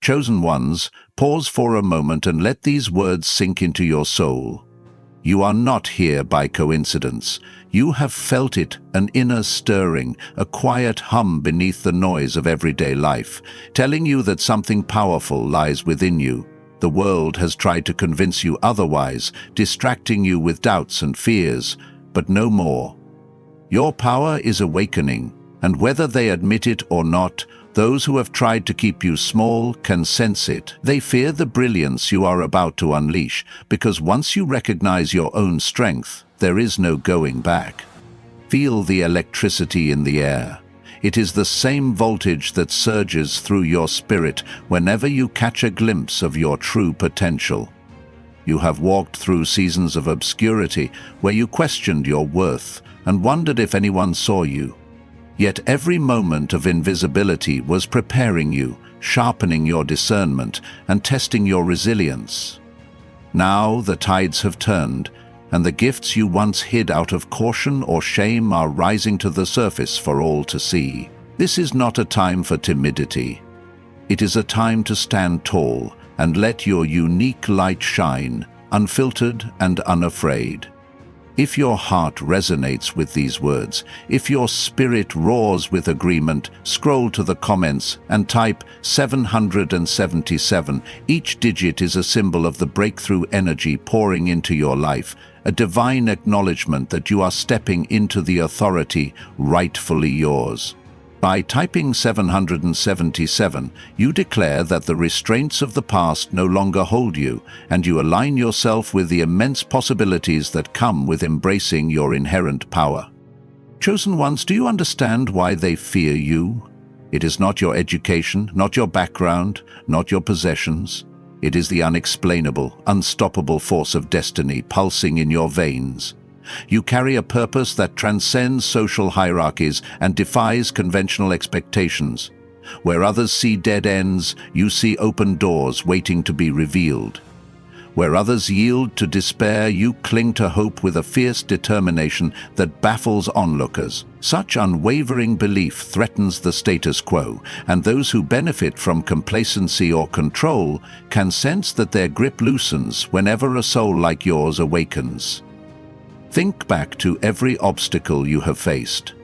Chosen ones, pause for a moment and let these words sink into your soul. You are not here by coincidence. You have felt it, an inner stirring, a quiet hum beneath the noise of everyday life, telling you that something powerful lies within you. The world has tried to convince you otherwise, distracting you with doubts and fears, but no more. Your power is awakening, and whether they admit it or not, those who have tried to keep you small can sense it. They fear the brilliance you are about to unleash, because once you recognize your own strength, there is no going back. Feel the electricity in the air. It is the same voltage that surges through your spirit whenever you catch a glimpse of your true potential. You have walked through seasons of obscurity where you questioned your worth and wondered if anyone saw you. Yet every moment of invisibility was preparing you, sharpening your discernment, and testing your resilience. Now the tides have turned, and the gifts you once hid out of caution or shame are rising to the surface for all to see. This is not a time for timidity. It is a time to stand tall and let your unique light shine, unfiltered and unafraid. If your heart resonates with these words, if your spirit roars with agreement, scroll to the comments and type 777. Each digit is a symbol of the breakthrough energy pouring into your life, a divine acknowledgement that you are stepping into the authority rightfully yours. By typing 777, you declare that the restraints of the past no longer hold you, and you align yourself with the immense possibilities that come with embracing your inherent power. Chosen ones, do you understand why they fear you? It is not your education, not your background, not your possessions. It is the unexplainable, unstoppable force of destiny pulsing in your veins. You carry a purpose that transcends social hierarchies and defies conventional expectations. Where others see dead ends, you see open doors waiting to be revealed. Where others yield to despair, you cling to hope with a fierce determination that baffles onlookers. Such unwavering belief threatens the status quo, and those who benefit from complacency or control can sense that their grip loosens whenever a soul like yours awakens. Think back to every obstacle you have faced.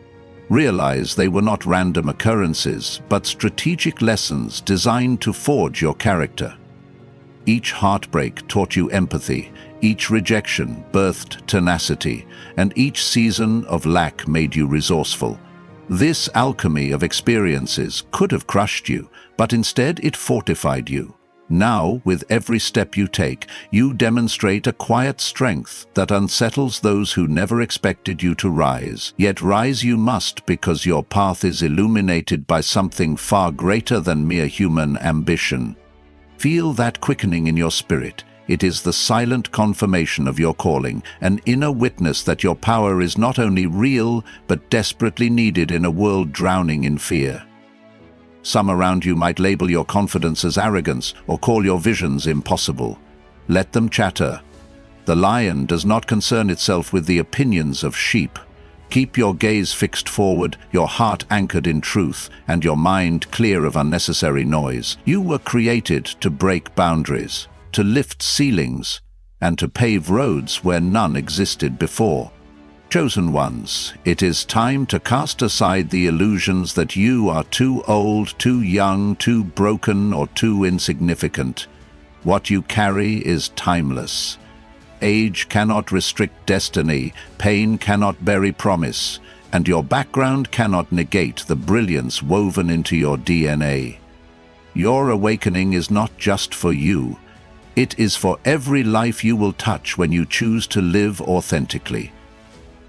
Realize they were not random occurrences, but strategic lessons designed to forge your character. Each heartbreak taught you empathy, each rejection birthed tenacity, and each season of lack made you resourceful. This alchemy of experiences could have crushed you, but instead it fortified you. Now, with every step you take, you demonstrate a quiet strength that unsettles those who never expected you to rise. Yet rise you must, because your path is illuminated by something far greater than mere human ambition. Feel that quickening in your spirit. It is the silent confirmation of your calling, an inner witness that your power is not only real, but desperately needed in a world drowning in fear. Some around you might label your confidence as arrogance or call your visions impossible. Let them chatter. The lion does not concern itself with the opinions of sheep. Keep your gaze fixed forward, your heart anchored in truth, and your mind clear of unnecessary noise. You were created to break boundaries, to lift ceilings, and to pave roads where none existed before. Chosen ones, it is time to cast aside the illusions that you are too old, too young, too broken, or too insignificant. What you carry is timeless. Age cannot restrict destiny, pain cannot bury promise, and your background cannot negate the brilliance woven into your DNA. Your awakening is not just for you. It is for every life you will touch when you choose to live authentically.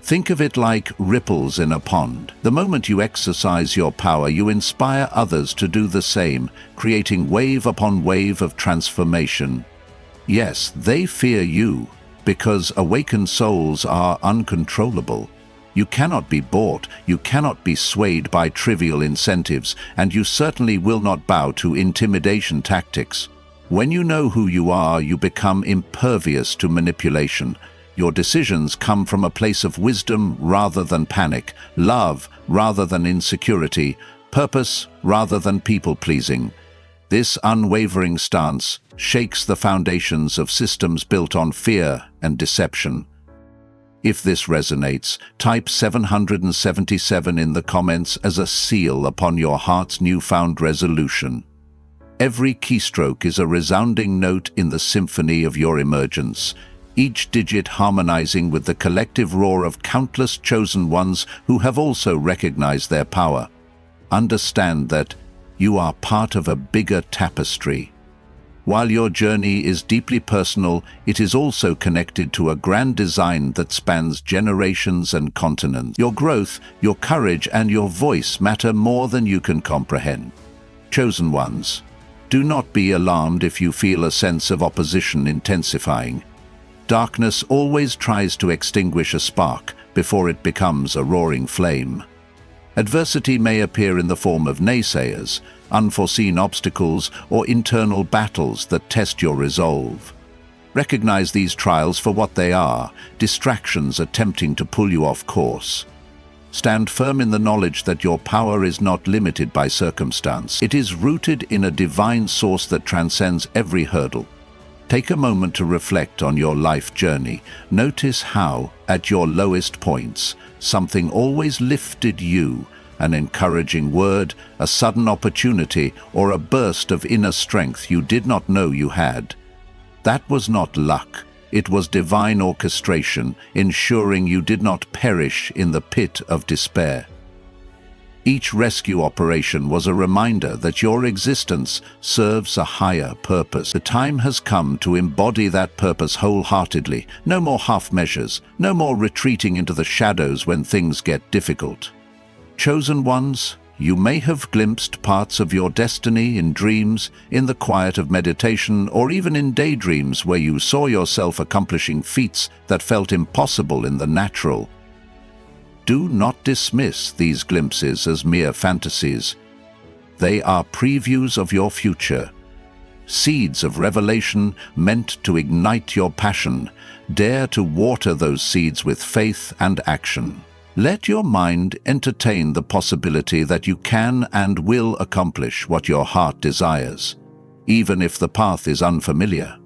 Think of it like ripples in a pond. The moment you exercise your power, you inspire others to do the same, creating wave upon wave of transformation. Yes, they fear you, because awakened souls are uncontrollable. You cannot be bought, you cannot be swayed by trivial incentives, and you certainly will not bow to intimidation tactics. When you know who you are, you become impervious to manipulation. Your decisions come from a place of wisdom rather than panic, love rather than insecurity, purpose rather than people-pleasing. This unwavering stance shakes the foundations of systems built on fear and deception. If this resonates, type 777 in the comments as a seal upon your heart's newfound resolution. Every keystroke is a resounding note in the symphony of your emergence, each digit harmonizing with the collective roar of countless chosen ones who have also recognized their power. Understand that you are part of a bigger tapestry. While your journey is deeply personal, it is also connected to a grand design that spans generations and continents. Your growth, your courage, and your voice matter more than you can comprehend. Chosen ones, do not be alarmed if you feel a sense of opposition intensifying. Darkness always tries to extinguish a spark before it becomes a roaring flame. Adversity may appear in the form of naysayers, unforeseen obstacles, or internal battles that test your resolve. Recognize these trials for what they are, distractions attempting to pull you off course. Stand firm in the knowledge that your power is not limited by circumstance. It is rooted in a divine source that transcends every hurdle. Take a moment to reflect on your life journey. Notice how, at your lowest points, something always lifted you, an encouraging word, a sudden opportunity, or a burst of inner strength you did not know you had. That was not luck. It was divine orchestration, ensuring you did not perish in the pit of despair. Each rescue operation was a reminder that your existence serves a higher purpose. The time has come to embody that purpose wholeheartedly. No more half measures, no more retreating into the shadows when things get difficult. Chosen ones, you may have glimpsed parts of your destiny in dreams, in the quiet of meditation, or even in daydreams where you saw yourself accomplishing feats that felt impossible in the natural. Do not dismiss these glimpses as mere fantasies. They are previews of your future, seeds of revelation meant to ignite your passion. Dare to water those seeds with faith and action. Let your mind entertain the possibility that you can and will accomplish what your heart desires, even if the path is unfamiliar.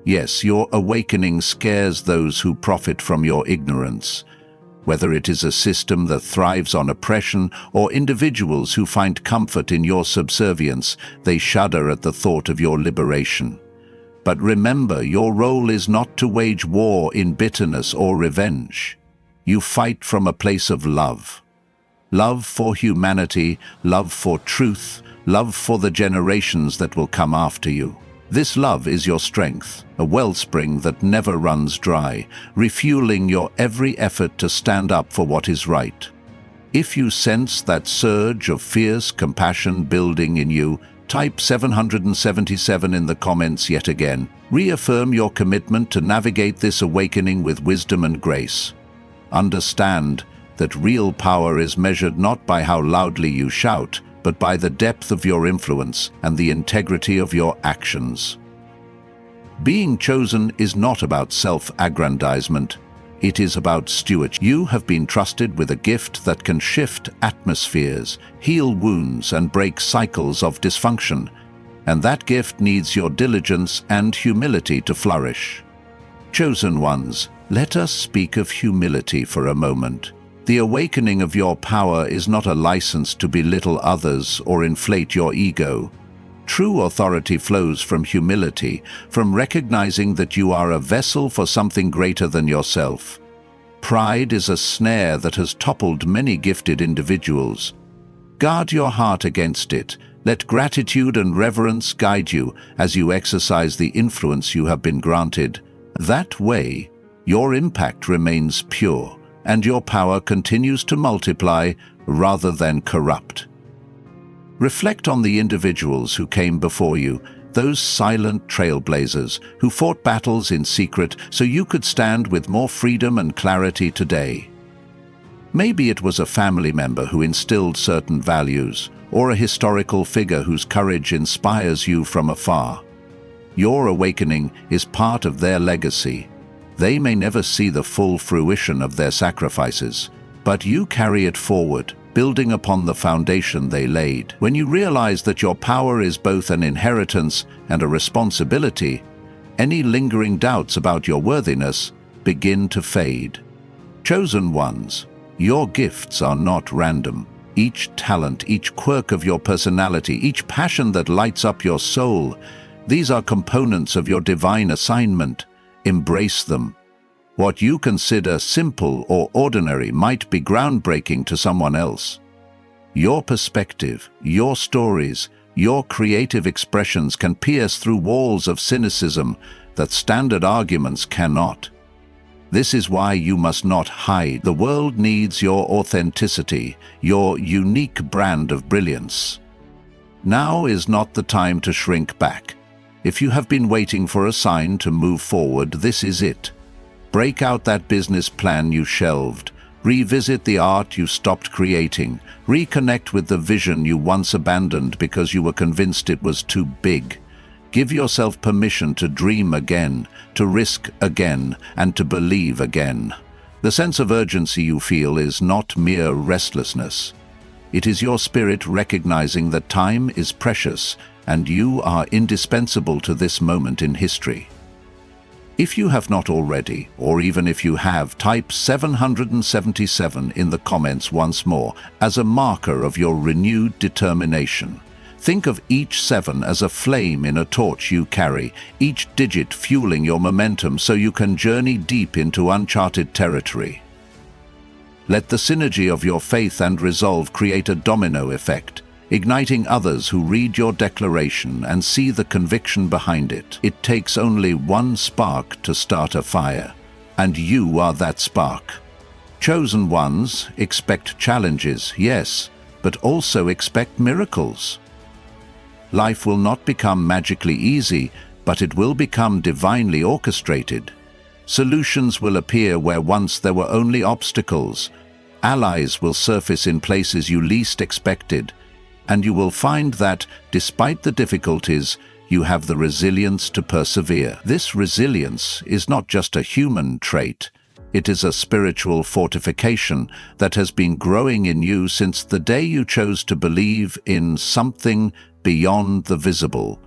Yes, your awakening scares those who profit from your ignorance. Whether it is a system that thrives on oppression or individuals who find comfort in your subservience, they shudder at the thought of your liberation. But remember, your role is not to wage war in bitterness or revenge. You fight from a place of love. Love for humanity, love for truth, love for the generations that will come after you. This love is your strength, a wellspring that never runs dry, refueling your every effort to stand up for what is right. If you sense that surge of fierce compassion building in you, type 777 in the comments yet again. Reaffirm your commitment to navigate this awakening with wisdom and grace. Understand that real power is measured not by how loudly you shout, but by the depth of your influence and the integrity of your actions. Being chosen is not about self-aggrandizement. It is about stewardship. You have been trusted with a gift that can shift atmospheres, heal wounds, and break cycles of dysfunction. And that gift needs your diligence and humility to flourish. Chosen ones, let us speak of humility for a moment. The awakening of your power is not a license to belittle others or inflate your ego. True authority flows from humility, from recognizing that you are a vessel for something greater than yourself. Pride is a snare that has toppled many gifted individuals. Guard your heart against it. Let gratitude and reverence guide you as you exercise the influence you have been granted. That way, your impact remains pure, and your power continues to multiply rather than corrupt. Reflect on the individuals who came before you, those silent trailblazers who fought battles in secret so you could stand with more freedom and clarity today. Maybe it was a family member who instilled certain values, or a historical figure whose courage inspires you from afar. Your awakening is part of their legacy. They may never see the full fruition of their sacrifices, but you carry it forward, building upon the foundation they laid. When you realize that your power is both an inheritance and a responsibility, any lingering doubts about your worthiness begin to fade. Chosen ones, your gifts are not random. Each talent, each quirk of your personality, each passion that lights up your soul, these are components of your divine assignment. Embrace them. What you consider simple or ordinary might be groundbreaking to someone else. Your perspective, your stories, your creative expressions can pierce through walls of cynicism that standard arguments cannot. This is why you must not hide. The world needs your authenticity, your unique brand of brilliance. Now is not the time to shrink back. If you have been waiting for a sign to move forward, this is it. Break out that business plan you shelved. Revisit the art you stopped creating. Reconnect with the vision you once abandoned because you were convinced it was too big. Give yourself permission to dream again, to risk again, and to believe again. The sense of urgency you feel is not mere restlessness. It is your spirit recognizing that time is precious and you are indispensable to this moment in history. If you have not already, or even if you have, type 777 in the comments once more as a marker of your renewed determination. Think of each 7 as a flame in a torch you carry, each digit fueling your momentum so you can journey deep into uncharted territory. Let the synergy of your faith and resolve create a domino effect, igniting others who read your declaration and see the conviction behind it. It takes only one spark to start a fire, and you are that spark. Chosen ones, expect challenges, yes, but also expect miracles. Life will not become magically easy, but it will become divinely orchestrated. Solutions will appear where once there were only obstacles. Allies will surface in places you least expected, and you will find that, despite the difficulties, you have the resilience to persevere. This resilience is not just a human trait. It is a spiritual fortification that has been growing in you since the day you chose to believe in something beyond the visible.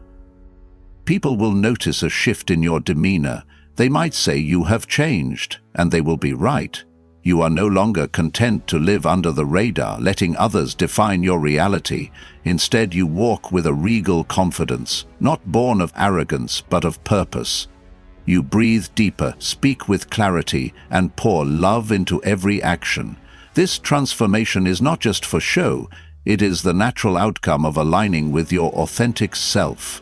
People will notice a shift in your demeanor. They might say you have changed, and they will be right. You are no longer content to live under the radar, letting others define your reality. Instead, you walk with a regal confidence, not born of arrogance, but of purpose. You breathe deeper, speak with clarity, and pour love into every action. This transformation is not just for show, it is the natural outcome of aligning with your authentic self.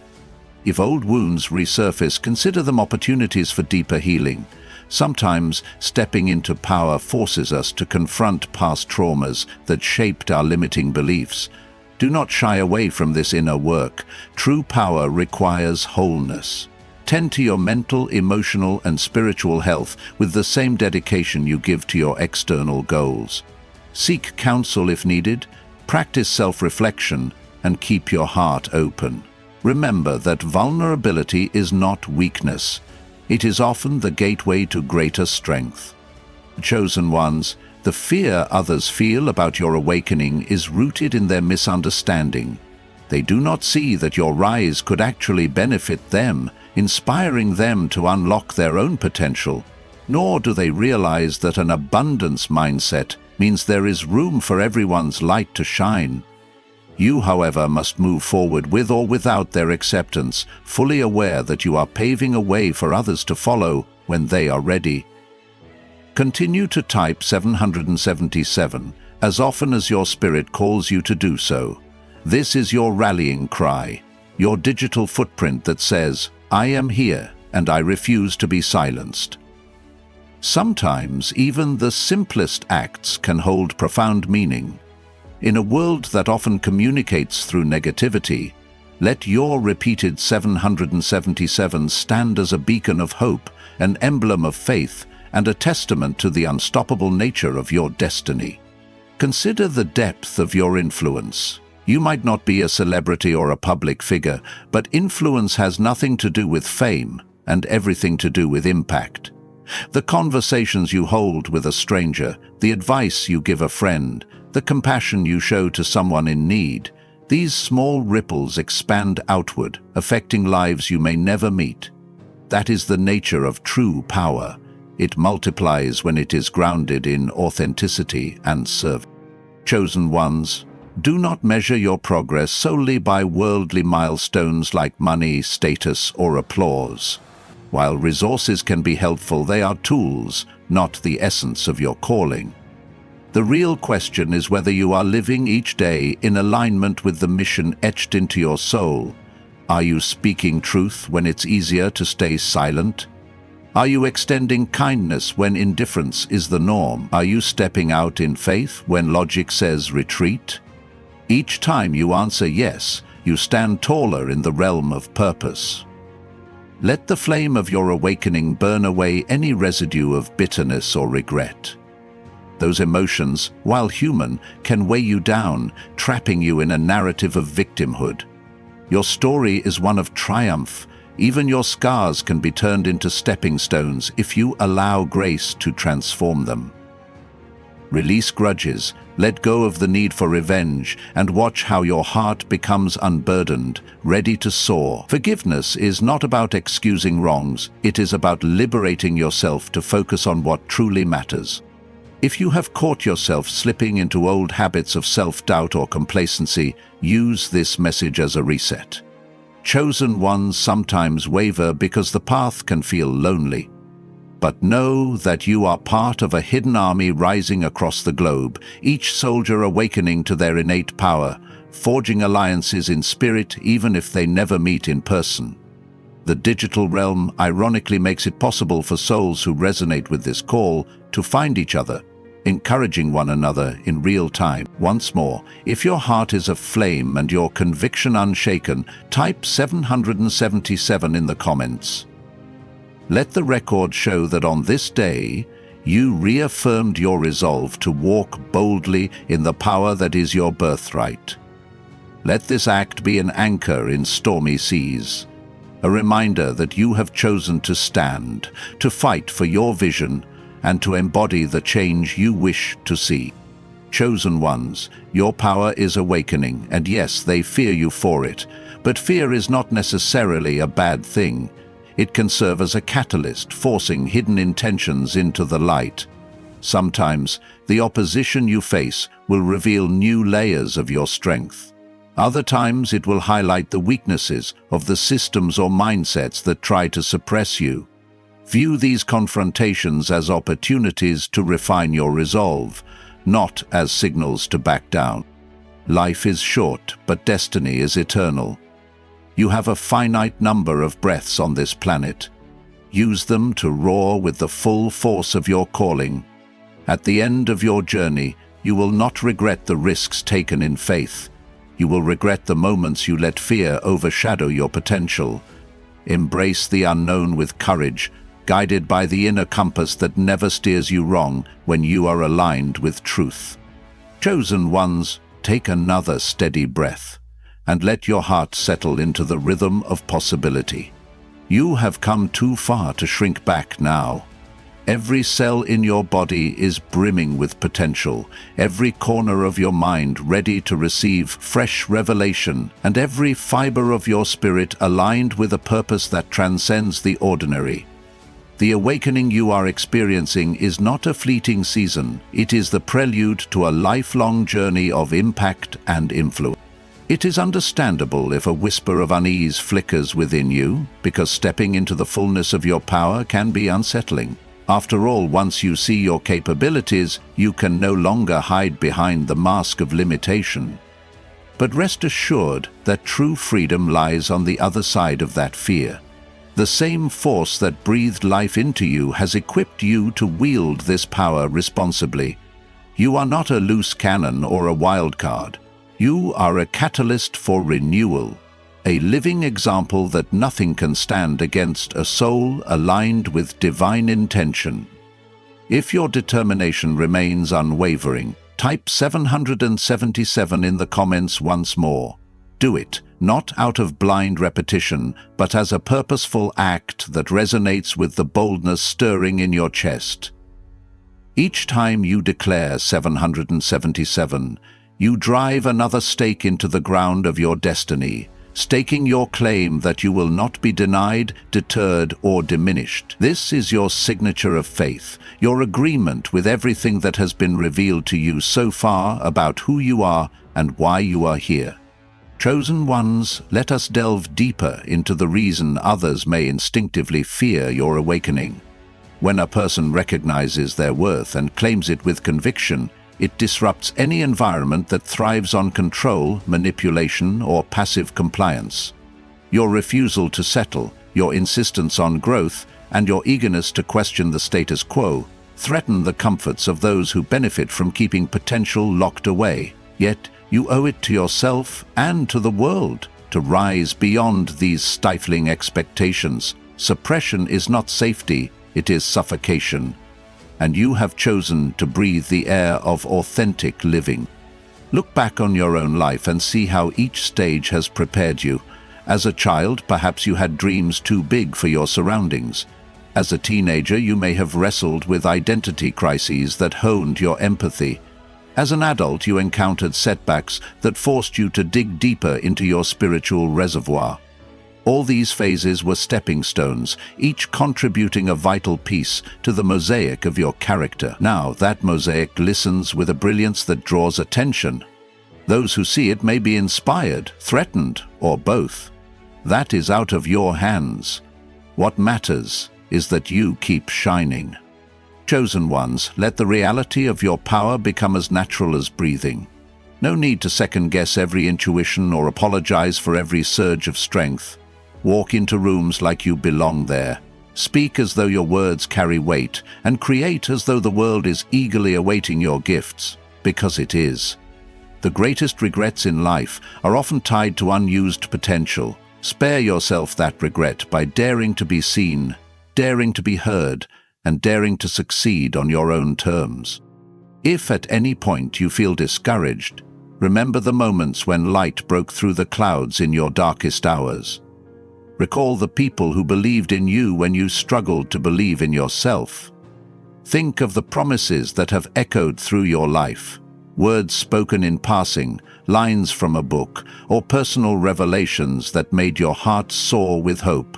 If old wounds resurface, consider them opportunities for deeper healing. Sometimes stepping into power forces us to confront past traumas that shaped our limiting beliefs. Do not shy away from this inner work. True power requires wholeness. Tend to your mental, emotional, and spiritual health with the same dedication you give to your external goals. Seek counsel if needed, practice self-reflection, and keep your heart open. Remember that vulnerability is not weakness. It is often the gateway to greater strength. Chosen ones, the fear others feel about your awakening is rooted in their misunderstanding. They do not see that your rise could actually benefit them, inspiring them to unlock their own potential, nor do they realize that an abundance mindset means there is room for everyone's light to shine. You, however, must move forward with or without their acceptance, fully aware that you are paving a way for others to follow when they are ready. Continue to type 777 as often as your spirit calls you to do so. This is your rallying cry, your digital footprint that says, "I am here and I refuse to be silenced." Sometimes even the simplest acts can hold profound meaning. In a world that often communicates through negativity, let your repeated 777 stand as a beacon of hope, an emblem of faith, and a testament to the unstoppable nature of your destiny. Consider the depth of your influence. You might not be a celebrity or a public figure, but influence has nothing to do with fame and everything to do with impact. The conversations you hold with a stranger, the advice you give a friend, the compassion you show to someone in need, these small ripples expand outward, affecting lives you may never meet. That is the nature of true power. It multiplies when it is grounded in authenticity and service. Chosen ones, do not measure your progress solely by worldly milestones like money, status, or applause. While resources can be helpful, they are tools, not the essence of your calling. The real question is whether you are living each day in alignment with the mission etched into your soul. Are you speaking truth when it's easier to stay silent? Are you extending kindness when indifference is the norm? Are you stepping out in faith when logic says retreat? Each time you answer yes, you stand taller in the realm of purpose. Let the flame of your awakening burn away any residue of bitterness or regret. Those emotions, while human, can weigh you down, trapping you in a narrative of victimhood. Your story is one of triumph. Even your scars can be turned into stepping stones if you allow grace to transform them. Release grudges, let go of the need for revenge, and watch how your heart becomes unburdened, ready to soar. Forgiveness is not about excusing wrongs, it is about liberating yourself to focus on what truly matters. If you have caught yourself slipping into old habits of self-doubt or complacency, use this message as a reset. Chosen ones sometimes waver because the path can feel lonely. But know that you are part of a hidden army rising across the globe, each soldier awakening to their innate power, forging alliances in spirit even if they never meet in person. The digital realm ironically makes it possible for souls who resonate with this call to find each other, encouraging one another in real time. Once more, if your heart is aflame and your conviction unshaken, type 777 in the comments. Let the record show that on this day, you reaffirmed your resolve to walk boldly in the power that is your birthright. Let this act be an anchor in stormy seas, a reminder that you have chosen to stand, to fight for your vision, and to embody the change you wish to see. Chosen ones, your power is awakening, and yes, they fear you for it, but fear is not necessarily a bad thing. It can serve as a catalyst, forcing hidden intentions into the light. Sometimes, the opposition you face will reveal new layers of your strength. Other times, it will highlight the weaknesses of the systems or mindsets that try to suppress you. View these confrontations as opportunities to refine your resolve, not as signals to back down. Life is short, but destiny is eternal. You have a finite number of breaths on this planet. Use them to roar with the full force of your calling. At the end of your journey, you will not regret the risks taken in faith. You will regret the moments you let fear overshadow your potential. Embrace the unknown with courage, guided by the inner compass that never steers you wrong when you are aligned with truth. Chosen ones, take another steady breath, and let your heart settle into the rhythm of possibility. You have come too far to shrink back now. Every cell in your body is brimming with potential, every corner of your mind ready to receive fresh revelation, and every fiber of your spirit aligned with a purpose that transcends the ordinary. The awakening you are experiencing is not a fleeting season, it is the prelude to a lifelong journey of impact and influence. It is understandable if a whisper of unease flickers within you, because stepping into the fullness of your power can be unsettling. After all, once you see your capabilities, you can no longer hide behind the mask of limitation. But rest assured that true freedom lies on the other side of that fear. The same force that breathed life into you has equipped you to wield this power responsibly. You are not a loose cannon or a wild card. You are a catalyst for renewal, a living example that nothing can stand against a soul aligned with divine intention. If your determination remains unwavering, type 777 in the comments once more. Do it, not out of blind repetition, but as a purposeful act that resonates with the boldness stirring in your chest. Each time you declare 777, you drive another stake into the ground of your destiny, staking your claim that you will not be denied, deterred, or diminished. This is your signature of faith, your agreement with everything that has been revealed to you so far about who you are and why you are here. Chosen ones, let us delve deeper into the reason others may instinctively fear your awakening. When a person recognizes their worth and claims it with conviction, it disrupts any environment that thrives on control, manipulation, or passive compliance. Your refusal to settle, your insistence on growth, and your eagerness to question the status quo threaten the comforts of those who benefit from keeping potential locked away. Yet, you owe it to yourself and to the world to rise beyond these stifling expectations. Suppression is not safety, it is suffocation. And you have chosen to breathe the air of authentic living. Look back on your own life and see how each stage has prepared you. As a child, perhaps you had dreams too big for your surroundings. As a teenager, you may have wrestled with identity crises that honed your empathy. As an adult, you encountered setbacks that forced you to dig deeper into your spiritual reservoir. All these phases were stepping stones, each contributing a vital piece to the mosaic of your character. Now, that mosaic glistens with a brilliance that draws attention. Those who see it may be inspired, threatened, or both. That is out of your hands. What matters is that you keep shining. Chosen ones, let the reality of your power become as natural as breathing. No need to second-guess every intuition or apologize for every surge of strength. Walk into rooms like you belong there. Speak as though your words carry weight, and create as though the world is eagerly awaiting your gifts, because it is. The greatest regrets in life are often tied to unused potential. Spare yourself that regret by daring to be seen, daring to be heard, and daring to succeed on your own terms. If at any point you feel discouraged, remember the moments when light broke through the clouds in your darkest hours. Recall the people who believed in you when you struggled to believe in yourself. Think of the promises that have echoed through your life, words spoken in passing, lines from a book, or personal revelations that made your heart soar with hope.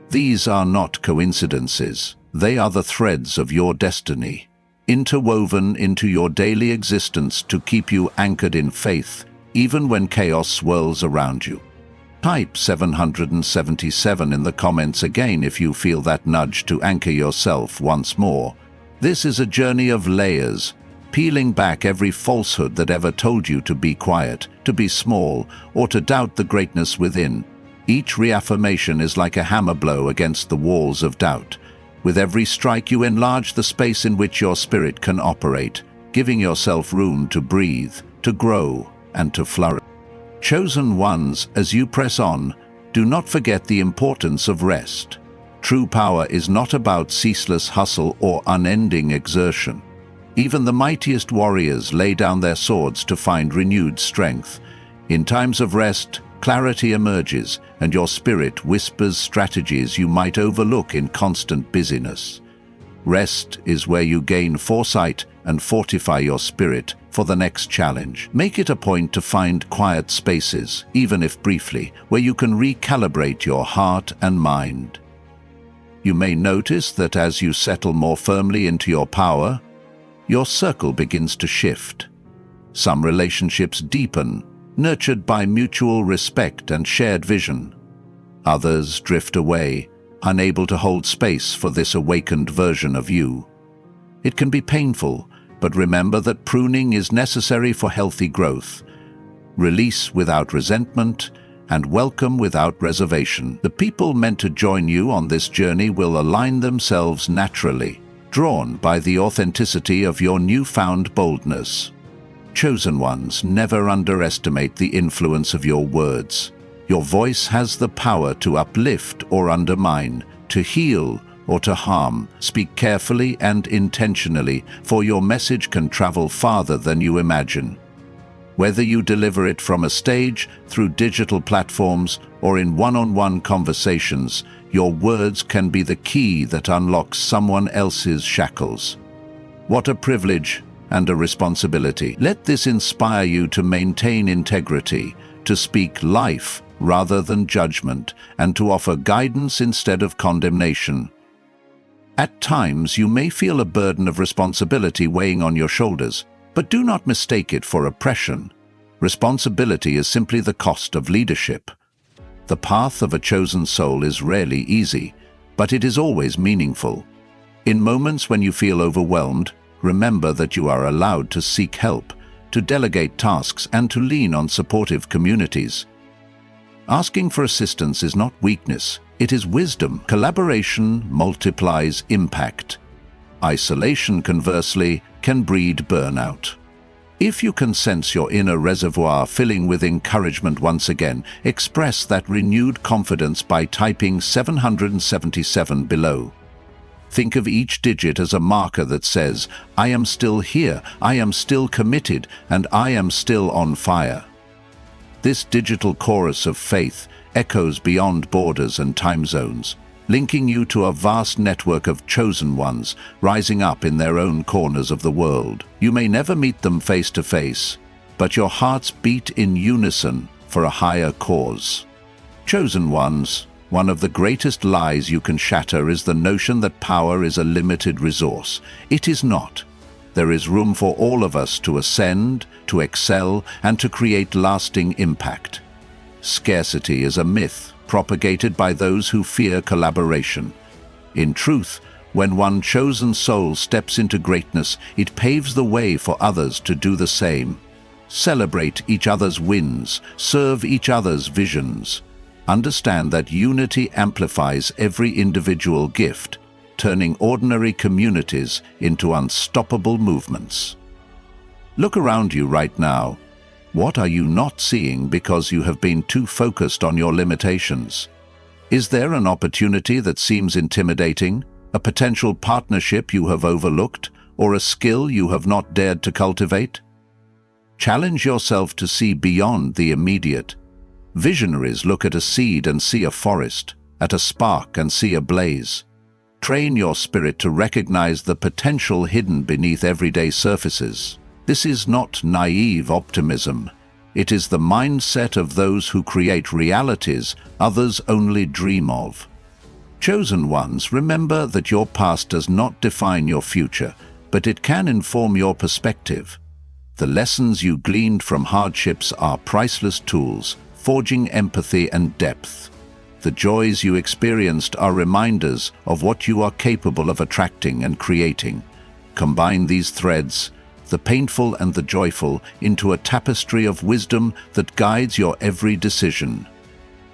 These are not coincidences. They are the threads of your destiny, interwoven into your daily existence to keep you anchored in faith, even when chaos swirls around you. Type 777 in the comments again if you feel that nudge to anchor yourself once more. This is a journey of layers, peeling back every falsehood that ever told you to be quiet, to be small, or to doubt the greatness within. Each reaffirmation is like a hammer blow against the walls of doubt. With every strike, you enlarge the space in which your spirit can operate, giving yourself room to breathe, to grow, and to flourish. Chosen ones, as you press on, do not forget the importance of rest. True power is not about ceaseless hustle or unending exertion. Even the mightiest warriors lay down their swords to find renewed strength. In times of rest, clarity emerges, and your spirit whispers strategies you might overlook in constant busyness. Rest is where you gain foresight and fortify your spirit for the next challenge. Make it a point to find quiet spaces, even if briefly, where you can recalibrate your heart and mind. You may notice that as you settle more firmly into your power, your circle begins to shift. Some relationships deepen, nurtured by mutual respect and shared vision. Others drift away, unable to hold space for this awakened version of you. It can be painful, but remember that pruning is necessary for healthy growth. Release without resentment, and welcome without reservation. The people meant to join you on this journey will align themselves naturally, drawn by the authenticity of your newfound boldness. Chosen ones, never underestimate the influence of your words. Your voice has the power to uplift or undermine, to heal or to harm. Speak carefully and intentionally, for your message can travel farther than you imagine. Whether you deliver it from a stage, through digital platforms, or in one-on-one conversations, your words can be the key that unlocks someone else's shackles. What a privilege and a responsibility. Let this inspire you to maintain integrity, to speak life rather than judgment, and to offer guidance instead of condemnation. At times, you may feel a burden of responsibility weighing on your shoulders, but do not mistake it for oppression. Responsibility is simply the cost of leadership. The path of a chosen soul is rarely easy, but it is always meaningful. In moments when you feel overwhelmed, remember that you are allowed to seek help, to delegate tasks, and to lean on supportive communities. Asking for assistance is not weakness, it is wisdom. Collaboration multiplies impact. Isolation, conversely, can breed burnout. If you can sense your inner reservoir filling with encouragement once again, express that renewed confidence by typing 777 below. Think of each digit as a marker that says, I am still here, I am still committed, and I am still on fire. This digital chorus of faith echoes beyond borders and time zones, linking you to a vast network of chosen ones rising up in their own corners of the world. You may never meet them face to face, but your hearts beat in unison for a higher cause. Chosen ones, one of the greatest lies you can shatter is the notion that power is a limited resource. It is not. There is room for all of us to ascend, to excel, and to create lasting impact. Scarcity is a myth propagated by those who fear collaboration. In truth, when one chosen soul steps into greatness, it paves the way for others to do the same. Celebrate each other's wins, serve each other's visions. Understand that unity amplifies every individual gift, turning ordinary communities into unstoppable movements. Look around you right now. What are you not seeing because you have been too focused on your limitations? Is there an opportunity that seems intimidating, a potential partnership you have overlooked, or a skill you have not dared to cultivate? Challenge yourself to see beyond the immediate. Visionaries look at a seed and see a forest, at a spark and see a blaze. Train your spirit to recognize the potential hidden beneath everyday surfaces. This is not naive optimism. It is the mindset of those who create realities others only dream of. Chosen ones, remember that your past does not define your future, but it can inform your perspective. The lessons you gleaned from hardships are priceless tools, forging empathy and depth. The joys you experienced are reminders of what you are capable of attracting and creating. Combine these threads, the painful and the joyful, into a tapestry of wisdom that guides your every decision.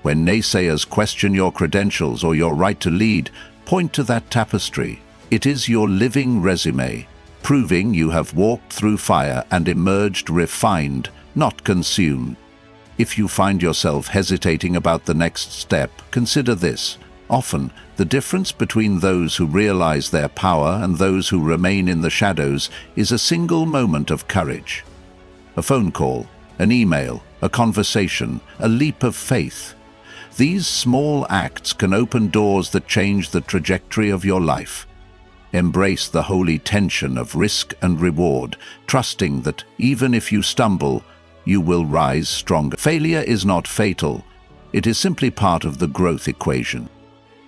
When naysayers question your credentials or your right to lead, point to that tapestry. It is your living resume, proving you have walked through fire and emerged refined, not consumed. If you find yourself hesitating about the next step, consider this. Often, the difference between those who realize their power and those who remain in the shadows is a single moment of courage. A phone call, an email, a conversation, a leap of faith. These small acts can open doors that change the trajectory of your life. Embrace the holy tension of risk and reward, trusting that even if you stumble, you will rise stronger. Failure is not fatal. It is simply part of the growth equation.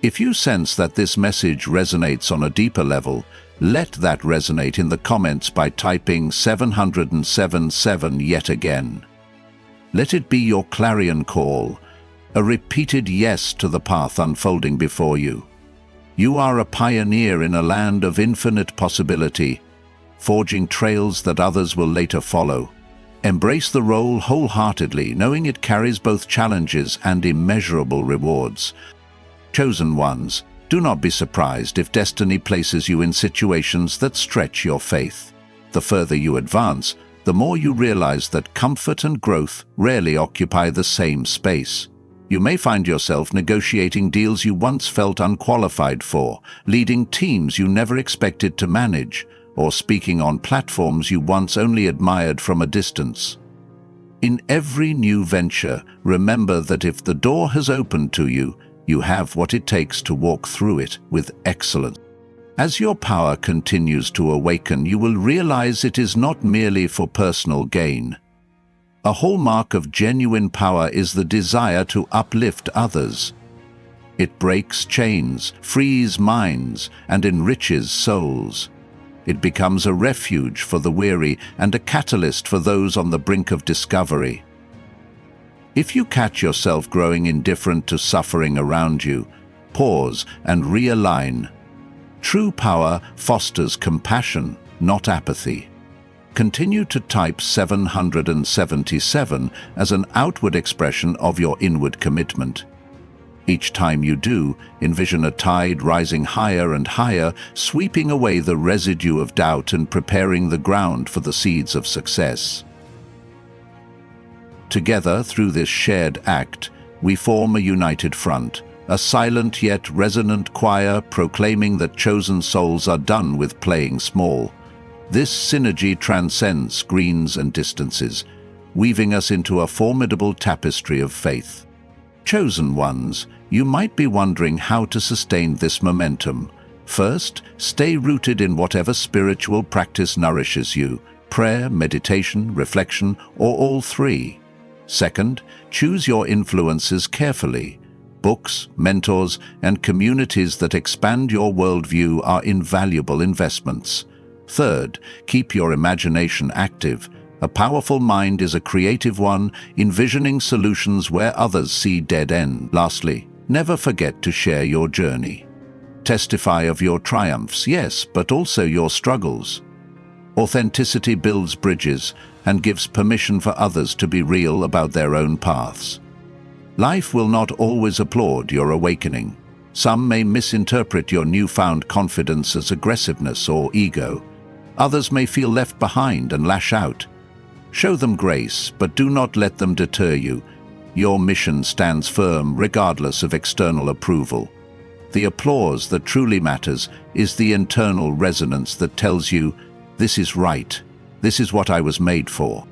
If you sense that this message resonates on a deeper level, let that resonate in the comments by typing 777 yet again. Let it be your clarion call, a repeated yes to the path unfolding before you. You are a pioneer in a land of infinite possibility, forging trails that others will later follow. Embrace the role wholeheartedly, knowing it carries both challenges and immeasurable rewards. Chosen ones, do not be surprised if destiny places you in situations that stretch your faith. The further you advance, the more you realize that comfort and growth rarely occupy the same space. You may find yourself negotiating deals you once felt unqualified for, leading teams you never expected to manage, or speaking on platforms you once only admired from a distance. In every new venture, remember that if the door has opened to you, you have what it takes to walk through it with excellence. As your power continues to awaken, you will realize it is not merely for personal gain. A hallmark of genuine power is the desire to uplift others. It breaks chains, frees minds, and enriches souls. It becomes a refuge for the weary and a catalyst for those on the brink of discovery. If you catch yourself growing indifferent to suffering around you, pause and realign. True power fosters compassion, not apathy. Continue to type 777 as an outward expression of your inward commitment. Each time you do, envision a tide rising higher and higher, sweeping away the residue of doubt and preparing the ground for the seeds of success. Together, through this shared act, we form a united front, a silent yet resonant choir proclaiming that chosen souls are done with playing small. This synergy transcends screens and distances, weaving us into a formidable tapestry of faith. Chosen ones, you might be wondering how to sustain this momentum. First, stay rooted in whatever spiritual practice nourishes you: prayer, meditation, reflection, or all three. Second, choose your influences carefully. Books, mentors, and communities that expand your worldview are invaluable investments. Third, keep your imagination active. A powerful mind is a creative one, envisioning solutions where others see dead ends. Lastly, never forget to share your journey. Testify of your triumphs, yes, but also your struggles. Authenticity builds bridges and gives permission for others to be real about their own paths. Life will not always applaud your awakening. Some may misinterpret your newfound confidence as aggressiveness or ego. Others may feel left behind and lash out. Show them grace, but do not let them deter you. Your mission stands firm regardless of external approval. The applause that truly matters is the internal resonance that tells you, "This is right. This is what I was made for."